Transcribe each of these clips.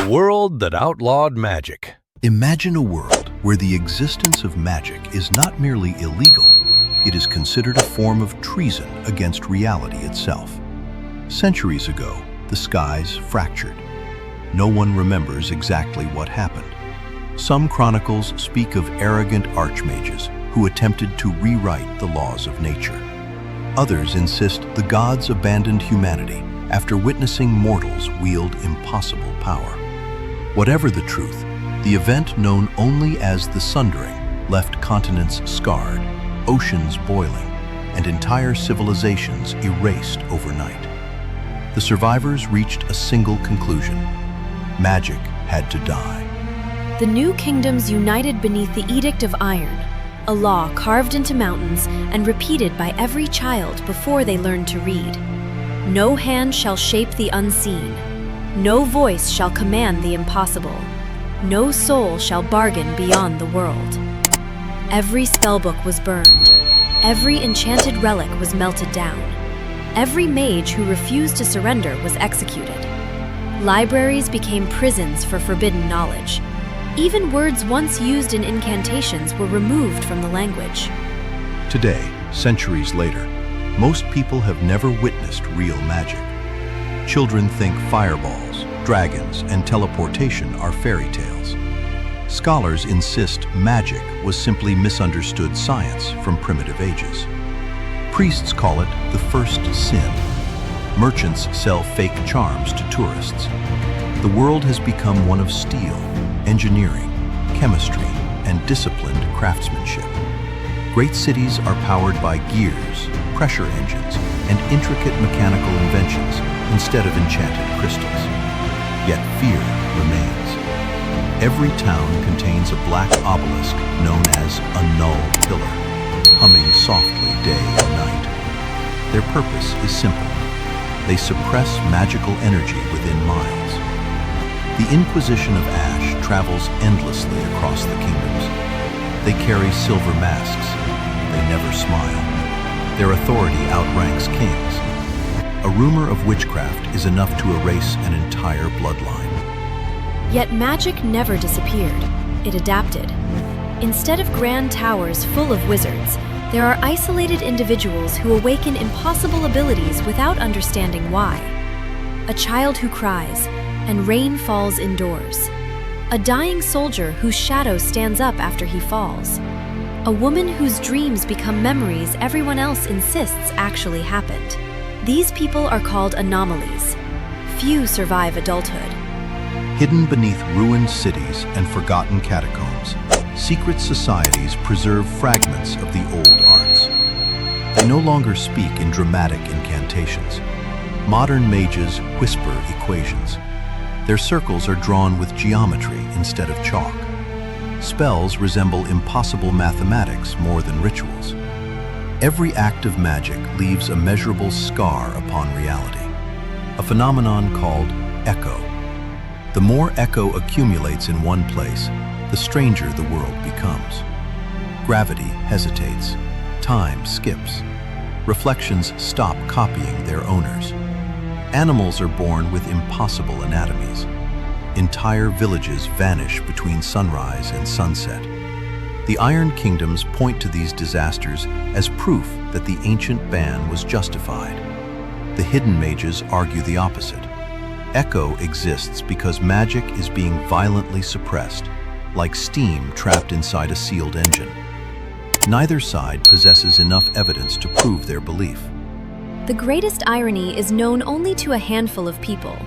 A world that outlawed magic. Imagine a world where the existence of magic is not merely illegal, it is considered a form of treason against reality itself. Centuries ago, the skies fractured. No one remembers exactly what happened. Some chronicles speak of arrogant archmages who attempted to rewrite the laws of nature. Others insist the gods abandoned humanity after witnessing mortals wield impossible power. Whatever the truth, the event known only as the Sundering left continents scarred, oceans boiling, and entire civilizations erased overnight. The survivors reached a single conclusion: magic had to die. The new kingdoms united beneath the Edict of Iron, a law carved into mountains and repeated by every child before they learned to read. No hand shall shape the unseen. No voice shall command the impossible. No soul shall bargain beyond the world. Every spellbook was burned. Every enchanted relic was melted down. Every mage who refused to surrender was executed. Libraries became prisons for forbidden knowledge. Even words once used in incantations were removed from the language. Today, centuries later, most people have never witnessed real magic. Children think fireballs, dragons, and teleportation are fairy tales. Scholars insist magic was simply misunderstood science from primitive ages. Priests call it the first sin. Merchants sell fake charms to tourists. The world has become one of steel, engineering, chemistry, and disciplined craftsmanship. Great cities are powered by gears, pressure engines, and intricate mechanical inventions instead of enchanted crystals. Yet fear remains. Every town contains a black obelisk known as a null pillar, humming softly day and night. Their purpose is simple. They suppress magical energy within miles. The Inquisition of Ash travels endlessly across the kingdoms. They carry silver masks. They never smile. Their authority outranks kings. A rumor of witchcraft is enough to erase an entire bloodline. Yet magic never disappeared. It adapted. Instead of grand towers full of wizards, there are isolated individuals who awaken impossible abilities without understanding why. A child who cries, and rain falls indoors. A dying soldier whose shadow stands up after he falls. A woman whose dreams become memories everyone else insists actually happened. These people are called anomalies. Few survive adulthood. Hidden beneath ruined cities and forgotten catacombs, secret societies preserve fragments of the old arts. They no longer speak in dramatic incantations. Modern mages whisper equations. Their circles are drawn with geometry instead of chalk. Spells resemble impossible mathematics more than rituals. Every act of magic leaves a measurable scar upon reality, a phenomenon called echo. The more echo accumulates in one place, the stranger the world becomes. Gravity hesitates, time skips. Reflections stop copying their owners. Animals are born with impossible anatomies. Entire villages vanish between sunrise and sunset. The Iron Kingdoms point to these disasters as proof that the ancient ban was justified. The hidden mages argue the opposite. Echo exists because magic is being violently suppressed, like steam trapped inside a sealed engine. Neither side possesses enough evidence to prove their belief. The greatest irony is known only to a handful of people.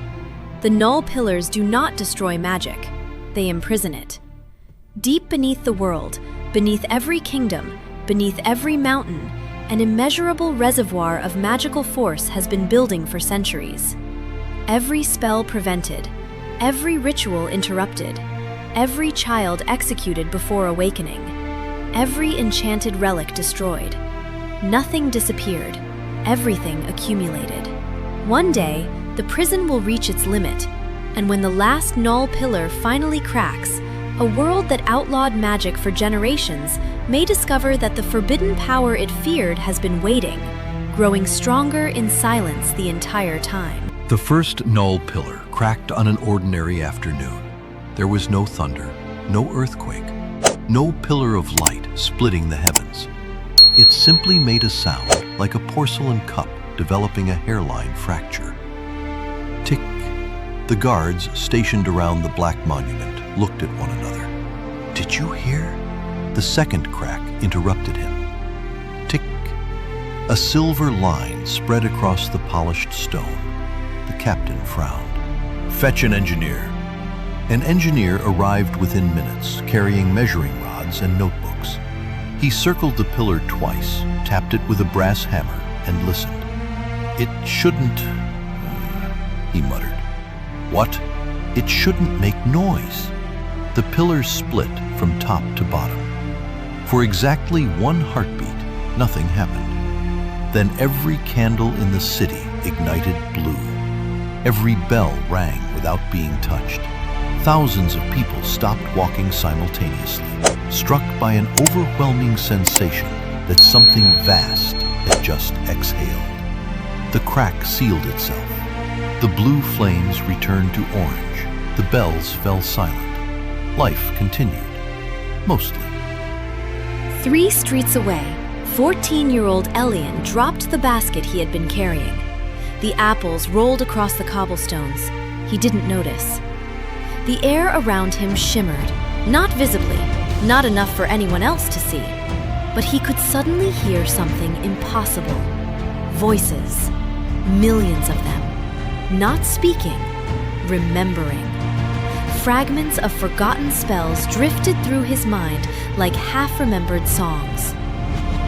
The null pillars do not destroy magic, they imprison it. Deep beneath the world, beneath every kingdom, beneath every mountain, an immeasurable reservoir of magical force has been building for centuries. Every spell prevented, every ritual interrupted, every child executed before awakening, every enchanted relic destroyed. Nothing disappeared, everything accumulated. One day, the prison will reach its limit, and when the last null pillar finally cracks, a world that outlawed magic for generations may discover that the forbidden power it feared has been waiting, growing stronger in silence the entire time. The first null pillar cracked on an ordinary afternoon. There was no thunder, no earthquake, no pillar of light splitting the heavens. It simply made a sound like a porcelain cup developing a hairline fracture. Tick. The guards stationed around the black monument looked at one another. "Did you hear?" The second crack interrupted him. Tick. A silver line spread across the polished stone. The captain frowned. "Fetch an engineer." An engineer arrived within minutes, carrying measuring rods and notebooks. He circled the pillar twice, tapped it with a brass hammer, and listened. "It shouldn't," he muttered. "What? It shouldn't make noise." The pillar split from top to bottom. For exactly one heartbeat, nothing happened. Then every candle in the city ignited blue. Every bell rang without being touched. Thousands of people stopped walking simultaneously, struck by an overwhelming sensation that something vast had just exhaled. The crack sealed itself. The blue flames returned to orange. The bells fell silent. Life continued. Mostly. 3 streets away, 14-year-old Elian dropped the basket he had been carrying. The apples rolled across the cobblestones. He didn't notice. The air around him shimmered, not visibly, not enough for anyone else to see. But he could suddenly hear something impossible. Voices. Millions of them. Not speaking, remembering. Fragments of forgotten spells drifted through his mind like half-remembered songs.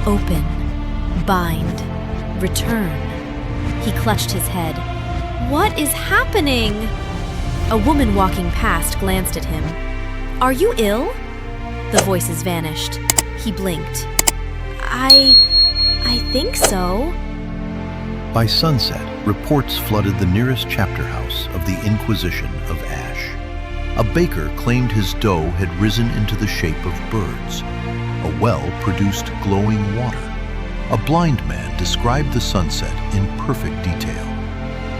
Open, bind, return. He clutched his head. What is happening? A woman walking past glanced at him. Are you ill? The voices vanished. He blinked. I think so. By sunset, reports flooded the nearest chapter house of the Inquisition of Ash. A baker claimed his dough had risen into the shape of birds. A well produced glowing water. A blind man described the sunset in perfect detail.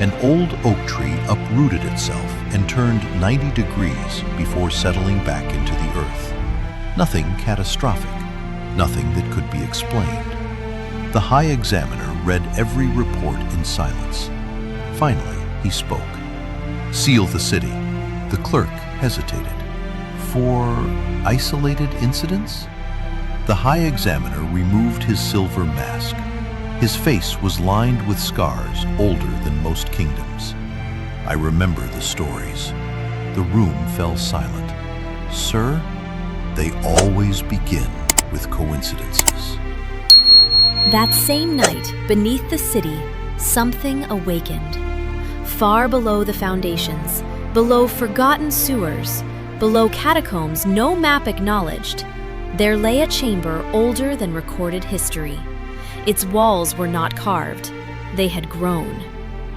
An old oak tree uprooted itself and turned 90 degrees before settling back into the earth. Nothing catastrophic, nothing that could be explained. The High Examiner read every report in silence. Finally, he spoke. "Seal the city." The clerk hesitated. "For isolated incidents?" The High Examiner removed his silver mask. His face was lined with scars older than most kingdoms. "I remember the stories." The room fell silent. "Sir, they always begin with coincidences." That same night, beneath the city, something awakened. Far below the foundations, below forgotten sewers, below catacombs no map acknowledged, there lay a chamber older than recorded history. Its walls were not carved. They had grown.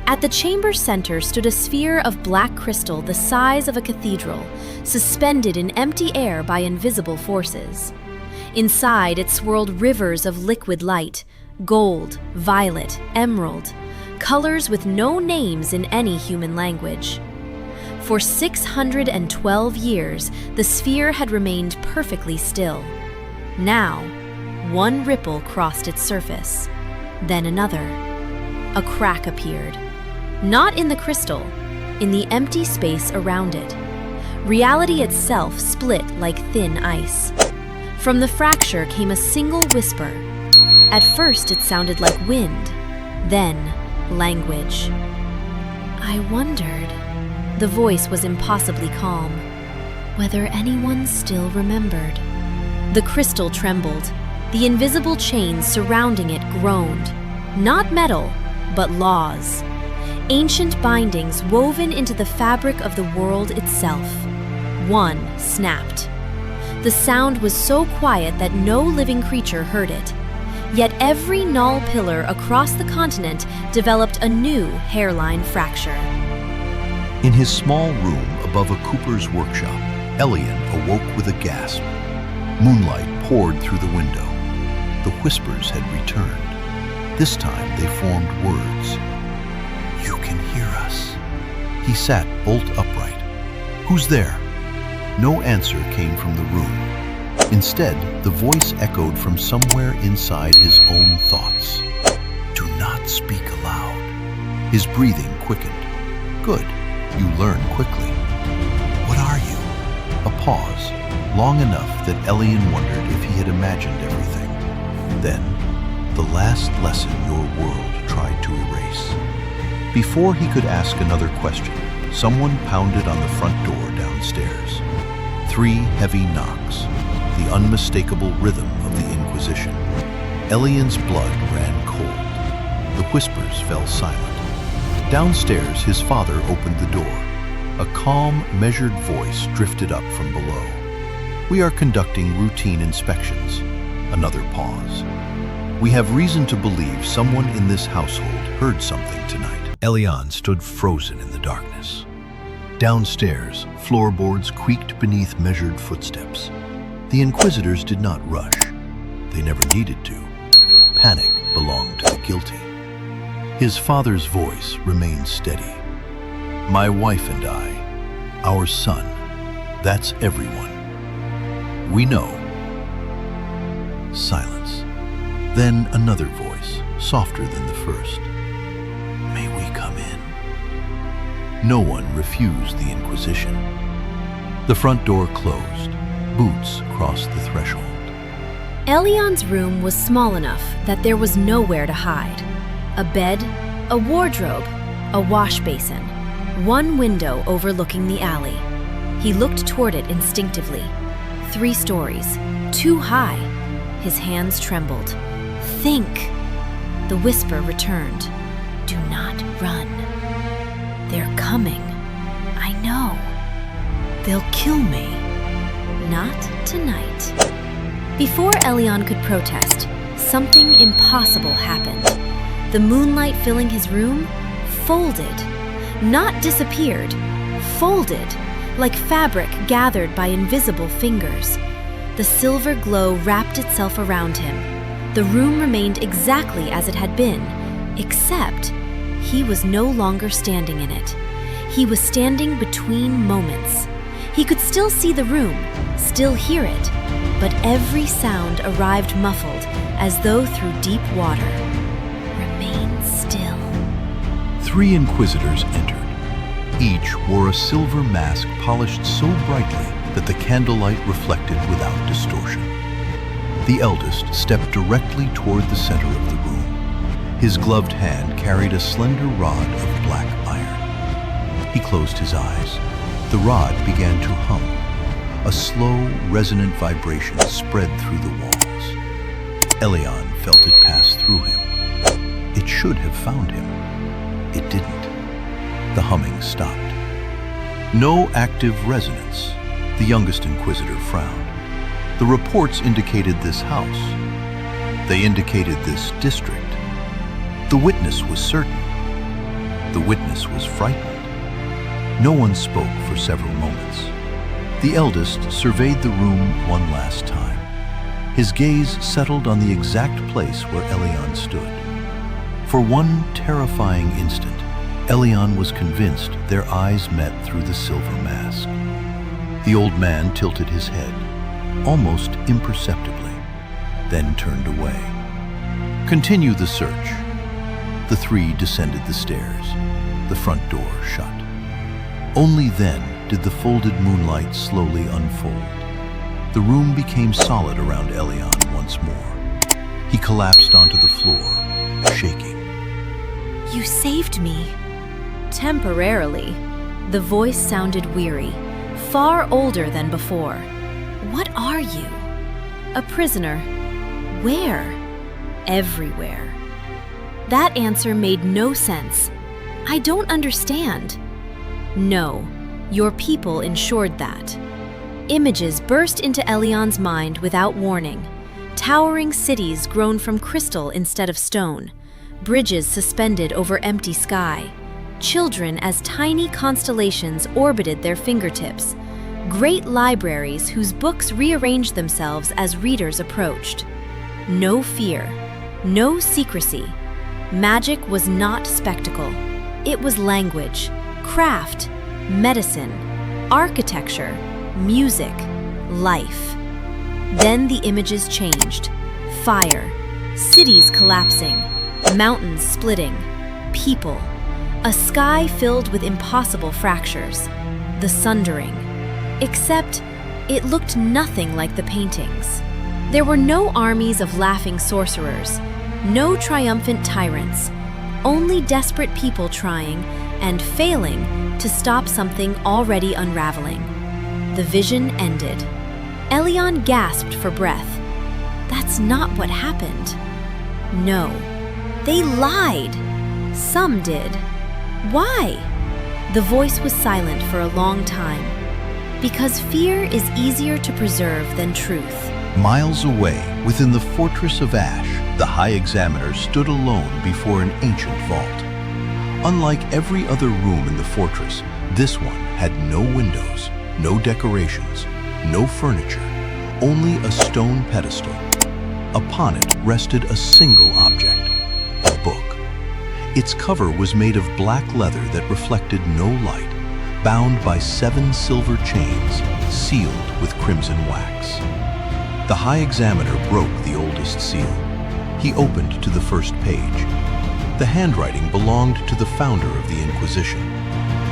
At the chamber's center stood a sphere of black crystal the size of a cathedral, suspended in empty air by invisible forces. Inside, it swirled rivers of liquid light, gold, violet, emerald, colors with no names in any human language. For 612 years, the sphere had remained perfectly still. Now, one ripple crossed its surface, then another. A crack appeared. Not in the crystal, in the empty space around it. Reality itself split like thin ice. From the fracture came a single whisper. At first it sounded like wind, then language. I wondered, the voice was impossibly calm, whether anyone still remembered. The crystal trembled. The invisible chains surrounding it groaned. Not metal, but laws. Ancient bindings woven into the fabric of the world itself. One snapped. The sound was so quiet that no living creature heard it. Yet every null pillar across the continent developed a new hairline fracture. In his small room above a cooper's workshop, Elian awoke with a gasp. Moonlight poured through the window. The whispers had returned. This time they formed words. "You can hear us." He sat bolt upright. "Who's there?" No answer came from the room. Instead, the voice echoed from somewhere inside his own thoughts. "Do not speak aloud." His breathing quickened. "Good, you learn quickly. What are you?" A pause, long enough that Elian wondered if he had imagined everything. Then, the last lesson your world tried to erase. Before he could ask another question, someone pounded on the front door downstairs. 3 heavy knocks, the unmistakable rhythm of the Inquisition. Elian's blood ran cold. The whispers fell silent. Downstairs, his father opened the door. A calm, measured voice drifted up from below. "We are conducting routine inspections." Another pause. "We have reason to believe someone in this household heard something tonight." Elian stood frozen in the darkness. Downstairs, floorboards creaked beneath measured footsteps. The Inquisitors did not rush. They never needed to. Panic belonged to the guilty. His father's voice remained steady. "My wife and I, our son, that's everyone. We know." Silence. Then another voice, softer than the first. "May we come in?" No one refused the Inquisition. The front door closed. Boots crossed the threshold. Elian's room was small enough that there was nowhere to hide. A bed, a wardrobe, a wash basin, one window overlooking the alley. He looked toward it instinctively. 3 stories, too high. His hands trembled. "Think!" The whisper returned. "Do not run. They're coming. I know. They'll kill me. Not tonight." Before Elian could protest, something impossible happened. The moonlight filling his room folded. Not disappeared, folded, like fabric gathered by invisible fingers. The silver glow wrapped itself around him. The room remained exactly as it had been, except he was no longer standing in it. He was standing between moments. He could still see the room, still hear it, but every sound arrived muffled as though through deep water. Remain still. 3 Inquisitors entered. Each wore a silver mask polished so brightly that the candlelight reflected without distortion. The eldest stepped directly toward the center of the room. His gloved hand carried a slender rod of black iron. He closed his eyes. The rod began to hum. A slow, resonant vibration spread through the walls. Elian felt it pass through him. It should have found him. It didn't. The humming stopped. No active resonance. The youngest Inquisitor frowned. The reports indicated this house. They indicated this district. The witness was certain. The witness was frightened. No one spoke for several moments. The eldest surveyed the room one last time. His gaze settled on the exact place where Elian stood. For one terrifying instant, Elian was convinced their eyes met through the silver mask. The old man tilted his head, almost imperceptibly, then turned away. "Continue the search." The 3 descended the stairs. The front door shut. Only then did the folded moonlight slowly unfold. The room became solid around Elian once more. He collapsed onto the floor, shaking. "You saved me." Temporarily. The voice sounded weary, far older than before. "What are you?" "A prisoner." "Where?" "Everywhere." That answer made no sense. "I don't understand." "No, your people ensured that." Images burst into Elian's mind without warning. Towering cities grown from crystal instead of stone. Bridges suspended over empty sky. Children as tiny constellations orbited their fingertips. Great libraries whose books rearranged themselves as readers approached. No fear, no secrecy. Magic was not spectacle. It was language, craft, medicine, architecture, music, life. Then the images changed. Fire, cities collapsing, mountains splitting, people, a sky filled with impossible fractures, the sundering. Except, it looked nothing like the paintings. There were no armies of laughing sorcerers, no triumphant tyrants, only desperate people trying and failing to stop something already unraveling. The vision ended. Elion gasped for breath. That's not what happened. No, they lied. Some did. Why? The voice was silent for a long time. Because fear is easier to preserve than truth. Miles away, within the fortress of Ash, the High Examiner stood alone before an ancient vault. Unlike every other room in the fortress, this one had no windows, no decorations, no furniture, only a stone pedestal. Upon it rested a single object, a book. Its cover was made of black leather that reflected no light, bound by 7 silver chains, sealed with crimson wax. The High Examiner broke the oldest seal. He opened to the first page. The handwriting belonged to the founder of the Inquisition.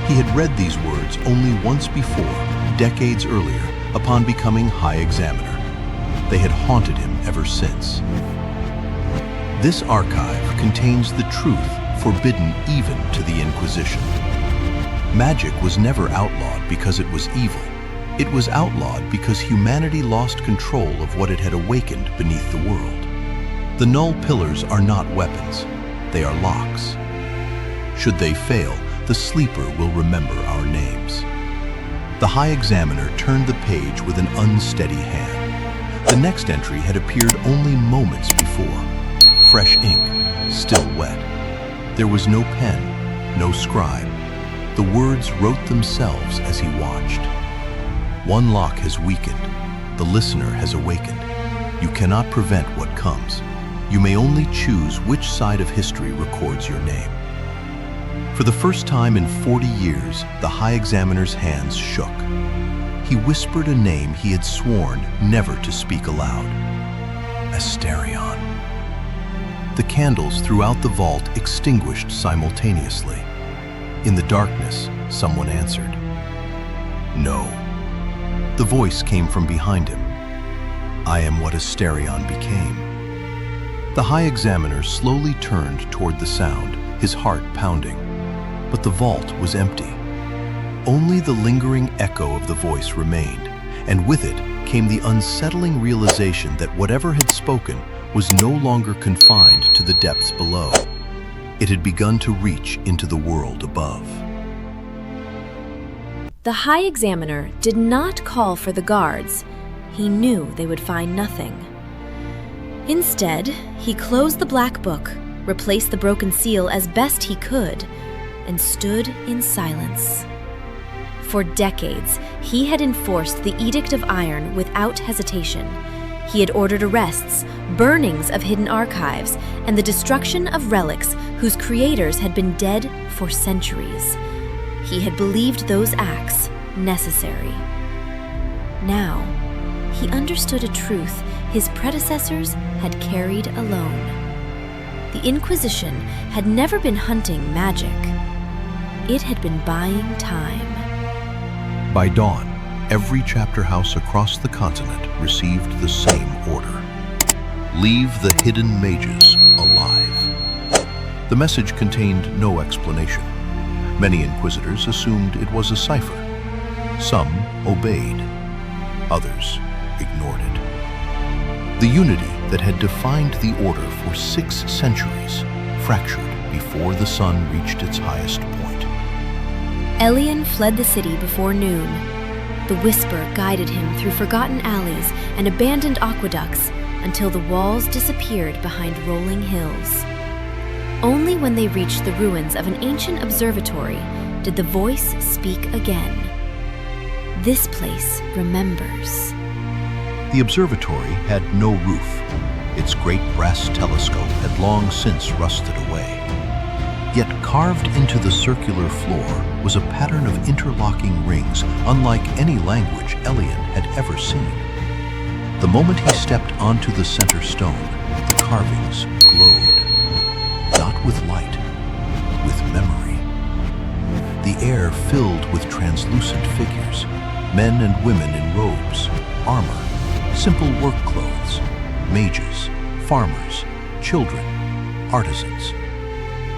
He had read these words only once before, decades earlier, upon becoming High Examiner. They had haunted him ever since. This archive contains the truth forbidden even to the Inquisition. Magic was never outlawed because it was evil. It was outlawed because humanity lost control of what it had awakened beneath the world. The null pillars are not weapons, they are locks. Should they fail, the sleeper will remember our names. The High Examiner turned the page with an unsteady hand. The next entry had appeared only moments before. Fresh ink, still wet. There was no pen, no scribe. The words wrote themselves as he watched. One lock has weakened. The listener has awakened. You cannot prevent what comes. You may only choose which side of history records your name. For the first time in 40 years, the High Examiner's hands shook. He whispered a name he had sworn never to speak aloud. Asterion. The candles throughout the vault extinguished simultaneously. In the darkness, someone answered. No. The voice came from behind him. I am what Asterion became. The High Examiner slowly turned toward the sound, his heart pounding. But the vault was empty. Only the lingering echo of the voice remained, and with it came the unsettling realization that whatever had spoken was no longer confined to the depths below. It had begun to reach into the world above. The High Examiner did not call for the guards. He knew they would find nothing. Instead, he closed the black book, replaced the broken seal as best he could, and stood in silence. For decades, he had enforced the Edict of Iron without hesitation. He had ordered arrests, burnings of hidden archives, and the destruction of relics whose creators had been dead for centuries. He had believed those acts necessary. Now, he understood a truth his predecessors had carried alone. The Inquisition had never been hunting magic. It had been buying time. By dawn, every chapter house across the continent received the same order. Leave the hidden mages alive. The message contained no explanation. Many inquisitors assumed it was a cipher. Some obeyed. Others ignored it. The unity that had defined the order for 6 centuries fractured before the sun reached its highest point. Elion fled the city before noon. The whisper guided him through forgotten alleys and abandoned aqueducts until the walls disappeared behind rolling hills. Only when they reached the ruins of an ancient observatory did the voice speak again. This place remembers. The observatory had no roof. Its great brass telescope had long since rusted away. Yet carved into the circular floor was a pattern of interlocking rings unlike any language Elian had ever seen. The moment he stepped onto the center stone, the carvings glowed, not with light, with memory. The air filled with translucent figures, men and women in robes, armor, simple work clothes, mages, farmers, children, artisans.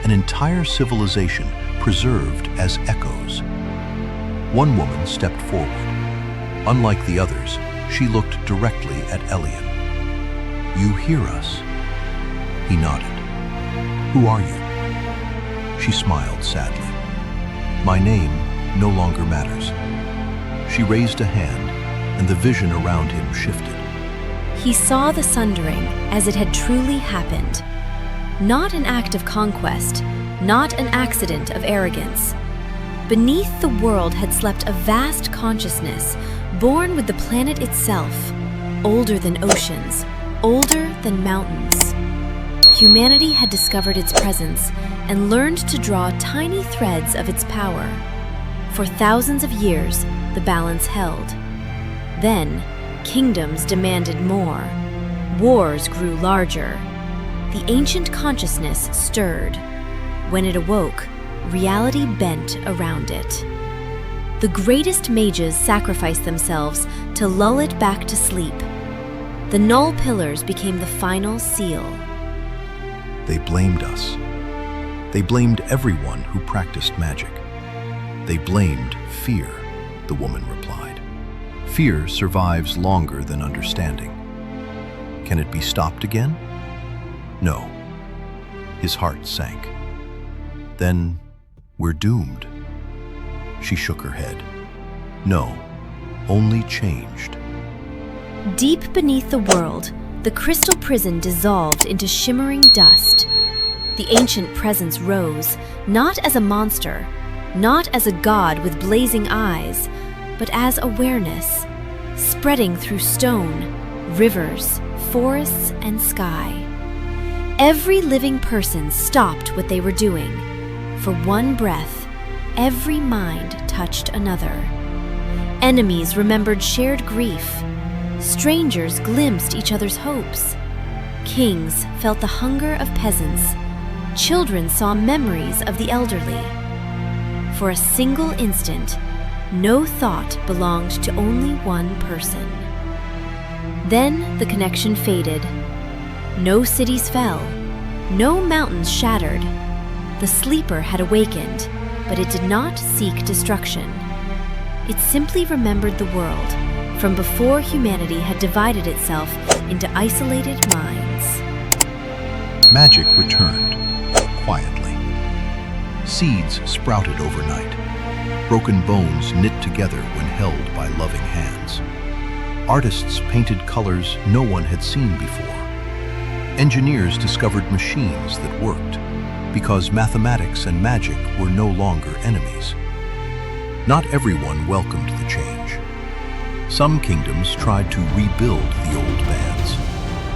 An entire civilization preserved as echoes. One woman stepped forward. Unlike the others, she looked directly at Elian. "You hear us?" He nodded. "Who are you?" She smiled sadly. "My name no longer matters." She raised a hand, and the vision around him shifted. He saw the sundering as it had truly happened. Not an act of conquest, not an accident of arrogance. Beneath the world had slept a vast consciousness, born with the planet itself, older than oceans, older than mountains. Humanity had discovered its presence and learned to draw tiny threads of its power. For thousands of years, the balance held. Then, kingdoms demanded more. Wars grew larger. The ancient consciousness stirred. When it awoke, reality bent around it. The greatest mages sacrificed themselves to lull it back to sleep. The null pillars became the final seal. They blamed us. They blamed everyone who practiced magic. They blamed fear, the woman replied. Fear survives longer than understanding. Can it be stopped again? No. His heart sank. Then we're doomed. She shook her head. No, only changed. Deep beneath the world, the crystal prison dissolved into shimmering dust. The ancient presence rose, not as a monster, not as a god with blazing eyes, but as awareness, spreading through stone, rivers, forests, and sky. Every living person stopped what they were doing. For one breath, every mind touched another. Enemies remembered shared grief. Strangers glimpsed each other's hopes. Kings felt the hunger of peasants. Children saw memories of the elderly. For a single instant, no thought belonged to only one person. Then the connection faded. No cities fell. No mountains shattered. The sleeper had awakened, but it did not seek destruction. It simply remembered the world from before humanity had divided itself into isolated minds. Magic returned, quietly. Seeds sprouted overnight. Broken bones knit together when held by loving hands. Artists painted colors no one had seen before. Engineers discovered machines that worked, because mathematics and magic were no longer enemies. Not everyone welcomed the change. Some kingdoms tried to rebuild the old bands.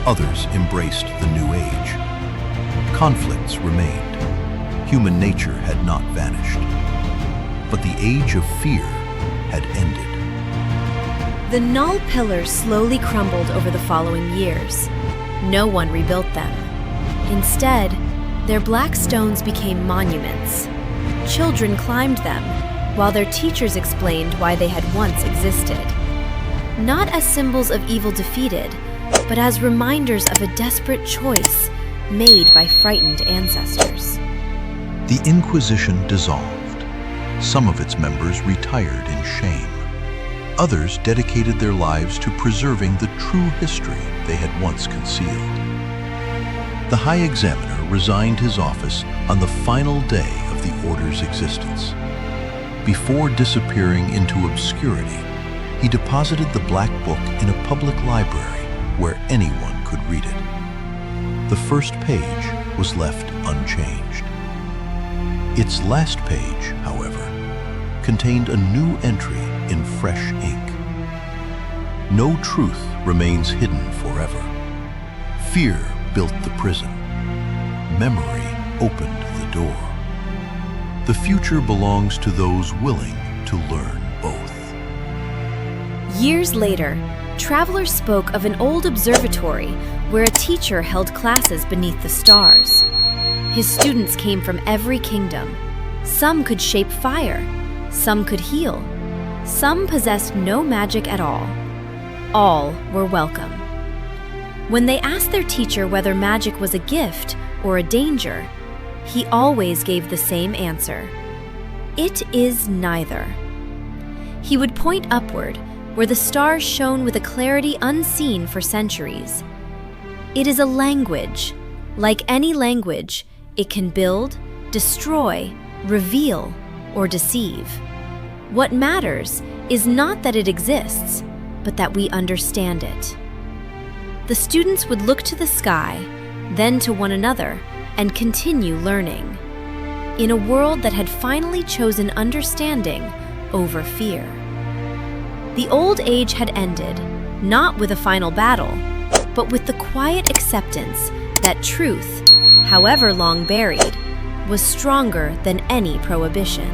Others embraced the new age. Conflicts remained. Human nature had not vanished. But the age of fear had ended. The null pillars slowly crumbled over the following years. No one rebuilt them. Instead, their black stones became monuments. Children climbed them, while their teachers explained why they had once existed. Not as symbols of evil defeated, but as reminders of a desperate choice made by frightened ancestors. The Inquisition dissolved. Some of its members retired in shame. Others dedicated their lives to preserving the true history they had once concealed. The High Examiner resigned his office on the final day of the Order's existence. Before disappearing into obscurity, he deposited the Black Book in a public library where anyone could read it. The first page was left unchanged. Its last page, however, contained a new entry in fresh ink. No truth remains hidden forever. Fear built the prison. Memory opened the door. The future belongs to those willing to learn both. Years later, travelers spoke of an old observatory where a teacher held classes beneath the stars. His students came from every kingdom. Some could shape fire, some could heal, some possessed no magic at all. All were welcome. When they asked their teacher whether magic was a gift or a danger, he always gave the same answer: it is neither. He would point upward, where the stars shone with a clarity unseen for centuries. It is a language. Like any language, it can build, destroy, reveal, or deceive. What matters is not that it exists, but that we understand it. The students would look to the sky, then to one another, and continue learning. In a world that had finally chosen understanding over fear. The old age had ended, not with a final battle, but with the quiet acceptance that truth, however long buried, was stronger than any prohibition.